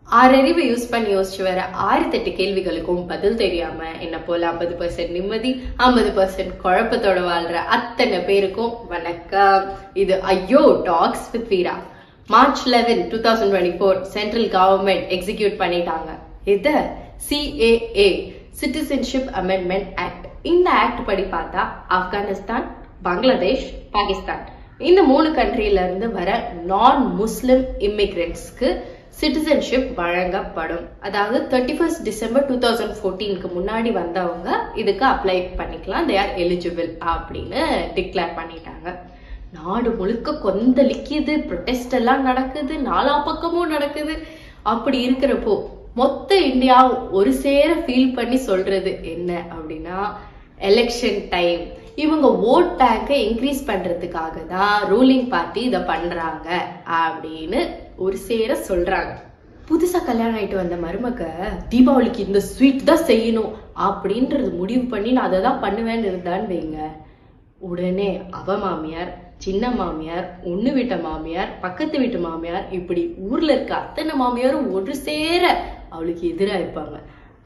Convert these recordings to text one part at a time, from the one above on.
ஆறறிவு யூஸ் பண்ணி யோசிச்சு வர 1008 கேள்விகளுக்கும் பதில் தெரியாம என்ன போல 50% நிம்மதி 50% குழப்பத்தோட வாழ்ற அத்தனை பேருக்கும் வணக்கம். இது ஐயோ tax with Veera. March 11, 2024 central government execute பண்ணிட்டாங்க. இது CAA சிட்டிசன்ஷிப் அமெண்ட்மெண்ட் ஆக்ட். இந்த ஆக்ட் படி பார்த்தா ஆப்கானிஸ்தான், பங்களாதேஷ், பாகிஸ்தான் இந்த 3 கண்ட்ரில இருந்து வர நான் முஸ்லிம் இமிகிரண்ட்ஸ்க்கு சிட்டிசன்ஷிப் வழங்கப்படும். அதாவது 31st December 2014க்கு முன்னாடி வந்தவங்க இதுக்கு அப்ளை பண்ணிக்கலாம். தே ஆர் எலிஜிபிள் அப்படின்னு டிக்ளேர் பண்ணிட்டாங்க. நாடு முழுக்க கொந்தளிக்குது, ப்ரொடெஸ்ட் எல்லாம் நடக்குது, நாலா பக்கமும் நடக்குது. அப்படி இருக்கிறப்போ மொத்த இந்தியா ஒரு சேர ஃபீல் பண்ணி சொல்றது என்ன அப்படின்னா, எலெக்ஷன் டைம். இவங்க ஓட் பேங்கை இன்க்ரீஸ் பண்றதுக்காக தான் ரூலிங் பார்ட்டி இதை பண்றாங்க அப்படின்னு ஒரு சேர சொல்றாங்க. புதுசா கல்யாணம் ஆயிட்டு வந்த மருமக தீபாவளிக்கு இந்த ஸ்வீட் தான் செய்யணும் அப்படின்றது முடிவு பண்ணி நான் அதை தான் பண்ணுவேன்னு இருந்தான்னு வைங்க, உடனே அவ மாமியார், சின்ன மாமியார், ஒண்ணு வீட்ட மாமியார், பக்கத்து வீட்டு மாமியார், இப்படி ஊர்ல இருக்க அத்தனை மாமியாரும் ஒரு சேர அவளுக்கு எதிராக இருப்பாங்க.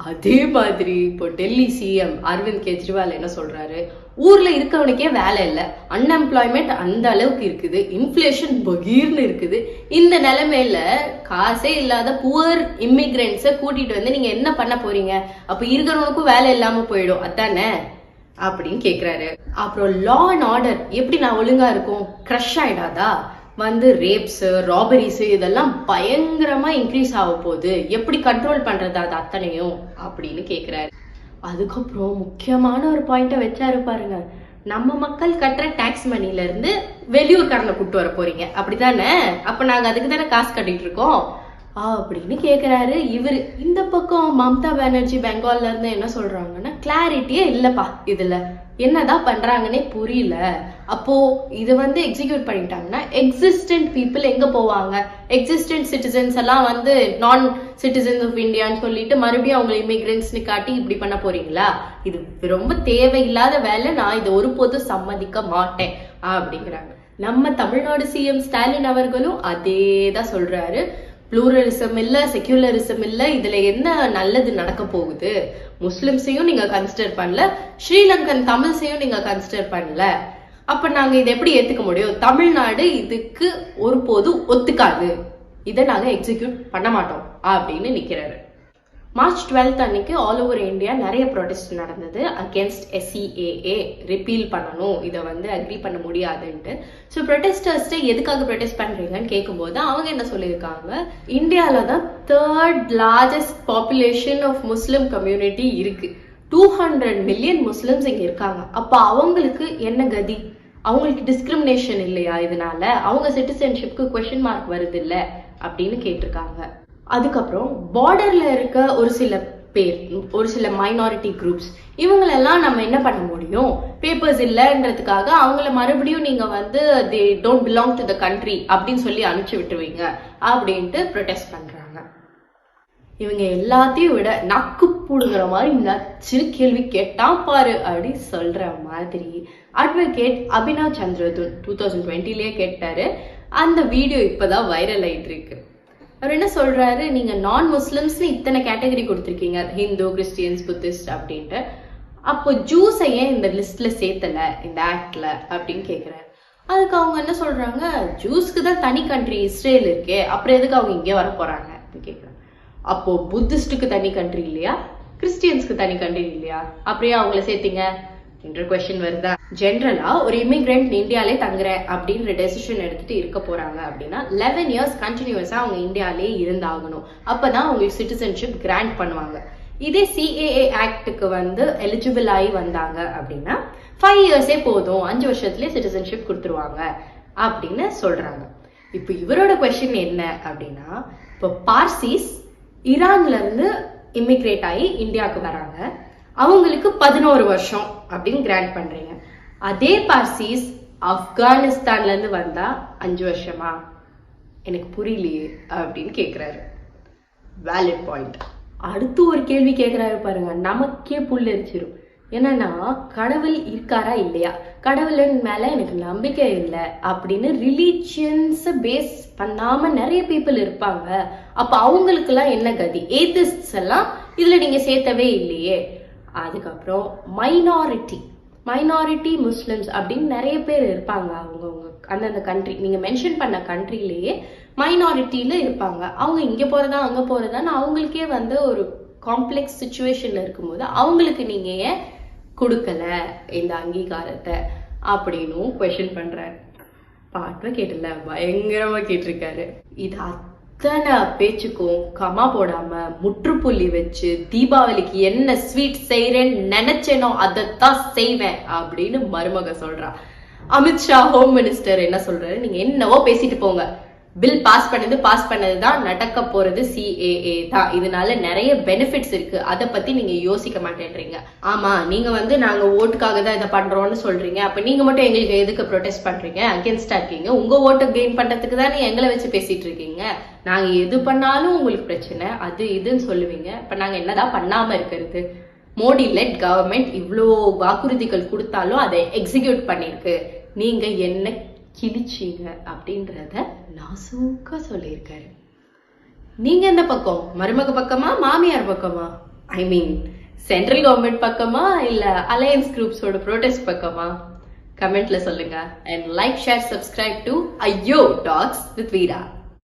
அதே மாதிரி இப்போ டெல்லி சிஎம் அரவிந்த் கெஜ்ரிவால் என்ன சொல்றாரு, ஊர்ல இருக்கவனுக்கே வேலை இல்லை, அன்எம்ப்ளாய்மெண்ட் அந்த அளவுக்கு இருக்குது, இன்ஃபிளேஷன் பகீர்னு இருக்குது. இந்த நிலைமையில காசே இல்லாத புவர் இமிகிரண்ட்ஸை கூட்டிட்டு வந்து நீங்க என்ன பண்ண போறீங்க? அப்ப இருக்கிறவனுக்கும் வேலை இல்லாம போயிடும் அதானே அப்படின்னு கேக்குறாரு. அப்புறம் லா அண்ட் ஆர்டர் எப்படி நான் ஒழுங்கா இருக்கும், கிரஷ் ஆயிடாதா? ரேப்ஸ், ராபரிஸ் இதெல்லாம் பயங்கரமா இன்க்ரீஸ் ஆக போகுது, எப்படி கண்ட்ரோல் பண்றது அது அத்தனையும் அப்படின்னு கேக்குறாரு. அதுக்கப்புறம் முக்கியமான ஒரு பாயிண்ட வச்சாரு பாருங்க, நம்ம மக்கள் கட்டுற டாக்ஸ் மணில இருந்து வெளியூர்காரனை கூட்டு வர போறீங்க அப்படித்தானே? அப்ப நாங்க அதுக்கு தானே காசு கட்டிட்டு இருக்கோம் அப்படின்னு கேக்குறாரு இவரு. இந்த பக்கம் மம்தா பானர்ஜி பெங்கால்ல இருந்து என்ன சொல்றாங்கன்னா, கிளாரிட்டியே இல்லப்பா, இதுல என்னதான் பண்றாங்கன்னே புரியல. அப்போ இது எக்ஸிக்யூட் பண்ணிட்டாங்கன்னா எக்ஸிஸ்டன்ட் பீப்புள் எங்க போவாங்க? எக்ஸிஸ்டன்ட் சிட்டிசன்ஸ் எல்லாம் நான் சிட்டிசன்ஸ் ஆஃப் இந்தியான்னு சொல்லிட்டு மறுபடியும் அவங்க இமிகிரண்ட்ஸ்னு காட்டி இப்படி பண்ண போறீங்களா? இது ரொம்ப தேவையில்லாத வேலை, நான் இதை ஒருபோதும் சம்மதிக்க மாட்டேன் அப்படிங்கிறாங்க. நம்ம தமிழ்நாடு சிஎம் ஸ்டாலின் அவர்களும் அதே தான் சொல்றாரு. ப்ளூரலிசம் இல்ல, செக்யூலரிசம் இல்ல, இதுல என்ன நல்லது நடக்க போகுது? முஸ்லிம்ஸையும் நீங்க கன்சிடர் பண்ணல, ஸ்ரீலங்கன் தமிழ்ஸையும் நீங்க கன்சிடர் பண்ணல, அப்ப நாங்க இதை எப்படி ஏத்துக்க முடியும்? தமிழ்நாடு இதுக்கு ஒருபோதும் ஒத்துக்காது, இதை நாங்க எக்ஸிக்யூட் பண்ண மாட்டோம் அப்படின்னு நிக்கிறாரு. March 12th அன்னைக்கு ஆல் ஓவர் இந்தியா நிறைய ப்ரொடெஸ்ட் நடந்தது அகேன்ஸ்ட் SCAA ரிப்பீல் பண்ணணும், இதை அக்ரி பண்ண முடியாதுன்ட்டு. ஸோ ப்ரொடெஸ்டர்ஸ்ட்டு எதுக்காக ப்ரொடெஸ்ட் பண்றீங்கன்னு கேட்கும்போது அவங்க என்ன சொல்லியிருக்காங்க, இந்தியாவில தான் 3rd largest population of Muslim community இருக்கு, 200 மில்லியன் முஸ்லிம்ஸ் இங்க இருக்காங்க. அப்ப அவங்களுக்கு என்ன கதி? அவங்களுக்கு டிஸ்கிரிமினேஷன் இல்லையா? இதனால அவங்க சிட்டிசன்ஷிப்க்கு கொஸ்டின் மார்க் வருது இல்ல அப்படின்னு கேட்டிருக்காங்க. அதுக்கப்புறம் பார்டர்ல இருக்க ஒரு சில பேர், ஒரு சில மைனாரிட்டி குரூப்ஸ், இவங்களெல்லாம் நம்ம என்ன பண்ண முடியும்? பேப்பர்ஸ் இல்லைன்றதுக்காக அவங்கள மறுபடியும் நீங்க they don't belong to the country அப்படின்னு சொல்லி அனுப்பிச்சு விட்டுருவீங்க அப்படின்ட்டு ப்ரொடெஸ்ட் பண்றாங்க. இவங்க எல்லாத்தையும் விட நக்கு புடுங்குற மாதிரி நச்சு கேள்வி கேட்டா பாரு அப்படி சொல்ற மாதிரி அட்வொகேட் அபினவ் சந்திரதுன் 2020லயே கேட்டாரு. அந்த வீடியோ இப்பதான் வைரல் ஆயிட்டு இருக்கு. அவர் என்ன சொல்றாரு, நீங்க நான் முஸ்லிம்ஸ்னு இத்தனை கேட்டகரி கொடுத்துருக்கீங்க, ஹிந்து, கிறிஸ்டியன்ஸ், புத்திஸ்ட் அப்படின்ட்டு, அப்போ ஜூஸை ஏன் இந்த லிஸ்ட்ல சேர்த்தல இந்த ஆக்ட்ல அப்படின்னு கேக்குறாரு. அதுக்கு அவங்க என்ன சொல்றாங்க, ஜூஸ்க்கு தான் தனி கண்ட்ரி இஸ்ரேல் இருக்கே, அப்புறம் எதுக்கு அவங்க இங்கே வர போறாங்க அப்படின்னு கேக்குறாங்க. அப்போ புத்திஸ்டுக்கு தனி கண்ட்ரி இல்லையா, கிறிஸ்டியன்ஸ்க்கு தனி கண்ட்ரி இல்லையா, அப்படியே அவங்கள சேர்த்தீங்க என்ற கொஸ்டின் வருதா? ஜென்ரலா ஒரு இமிகிரண்ட் இந்தியாலே தங்குறேன் அப்படின்ற டெசிஷன் எடுத்துட்டு இருக்க போறாங்க அப்படின்னா 11 years கண்டினியூஸா அவங்க இந்தியாலே இருந்தாகணும். அப்பதான் அவங்களுக்கு சிட்டிசன்ஷிப் கிராண்ட் பண்ணுவாங்க. இதே CAA ஆக்டுக்கு எலிஜிபிள் ஆகி வந்தாங்க அப்படின்னா 5 yearsே போதும், 5 வருஷத்துலயே சிட்டிசன்ஷிப் கொடுத்துருவாங்க அப்படின்னு சொல்றாங்க. இப்போ இவரோட கொஸ்டின் என்ன அப்படின்னா, இப்போ பார்சிஸ் ஈரான்ல இருந்து இமிகிரேட் ஆகி இந்தியாவுக்கு வராங்க, அவங்களுக்கு 11 வருஷம் அப்படின்னு கிராண்ட் பண்றீங்க. அதே பார்சிஸ் ஆப்கானிஸ்தான்ல இருந்து வந்தா 5 வருஷமா? எனக்கு புரியலையே அப்படின்னு கேக்குறாரு. Valid point. அடுத்து ஒரு கேள்வி கேக்குறாரு பாருங்க, நமக்கே புல்லரிச்சிரும். என்னன்னா கடவுள் இருக்காரா இல்லையா, கடவுளின் மேல எனக்கு நம்பிக்கை இல்லை அப்படின்னு ரிலீஜியன்ஸ் பேஸ் பண்ணாம நிறைய பீப்புள் இருப்பாங்க. அப்ப அவங்களுக்கு எல்லாம் என்ன கதி? ஏத்திஸ்ட்ஸ் எல்லாம் இதுல நீங்க சேர்த்தவே இல்லையே. அதுக்கப்புறம் மைனாரிட்டி முஸ்லிம்ஸ் அப்படின்னு நிறைய பேர் இருப்பாங்க. அவங்கவுங்க அந்தந்த கண்ட்ரி, நீங்க மென்ஷன் பண்ண கண்ட்ரிலேயே மைனாரிட்டியில இருப்பாங்க. அவங்க இங்க போறதா அங்க போறதான்னு அவங்களுக்கே வந்து ஒரு காம்ப்ளெக்ஸ் சுச்சுவேஷன்ல இருக்கும்போது அவங்களுக்கு நீங்க ஏன் கொடுக்கல இந்த அங்கீகாரத்தை அப்படின்னு கொஸ்டின் பண்றாரு. பாட்டுல கேட்டல, பயங்கரமா கேட்டிருக்காரு. இது அத்தனை பேச்சுக்கும் கமா போடாம முற்றுப்புள்ளி வச்சு தீபாவளிக்கு என்ன ஸ்வீட் செய்யறேன்னு நினைச்சேனோ அதைத்தான் செய்வேன் அப்படின்னு மருமக சொல்றா. அமித்ஷா ஹோம் மினிஸ்டர் என்ன சொல்றாரு, நீங்க என்னவோ பேசிட்டு போங்க, பில் பாஸ் பண்ணதுதான் நடக்க போறது CAA தான். இதனால நிறைய பெனிஃபிட்ஸ் இருக்கு, அதை பத்தி நீங்க யோசிக்க மாட்டேன்றீங்க. ஆமா, நீங்க வந்து நாங்க ஓட்டுக்காக தான் இதை பண்றோம்னு சொல்றீங்க, அப்ப நீங்க மட்டும் எங்களுக்கு எதுக்கு ப்ரொடெஸ்ட் பண்றீங்க, அகேன்ஸ்டா இருக்கீங்க? உங்க ஓட்டை கெயின் பண்றதுக்கு தானே எங்களை வச்சு பேசிட்டு இருக்கீங்க. நாங்க எது பண்ணாலும் உங்களுக்கு பிரச்சனை, அது இதுன்னு சொல்லுவீங்க. இப்ப நாங்க என்னதான் பண்ணாம இருக்கிறது? மோடி லெட் கவர்மெண்ட் இவ்வளோ வாக்குறுதிகள் கொடுத்தாலும் அதை எக்ஸிக்யூட் பண்ணிருக்கு, நீங்க என்ன கிழிச்சிங்க அப்படின்றத நாசூக்கா சொல்லியிருக்காரு. நீங்க எந்த பக்கம்? மருமக பக்கமா, மாமியார் பக்கமா? ஐ மீன் சென்ட்ரல் கவர்மெண்ட் பக்கமா இல்ல அலையன்ஸ் குரூப்ஸோட ப்ரோட்டஸ்ட் பக்கமா? கமெண்ட்ல சொல்லுங்க. And like, share, subscribe to ஐயோ டாக்ஸ் வித் வீரா.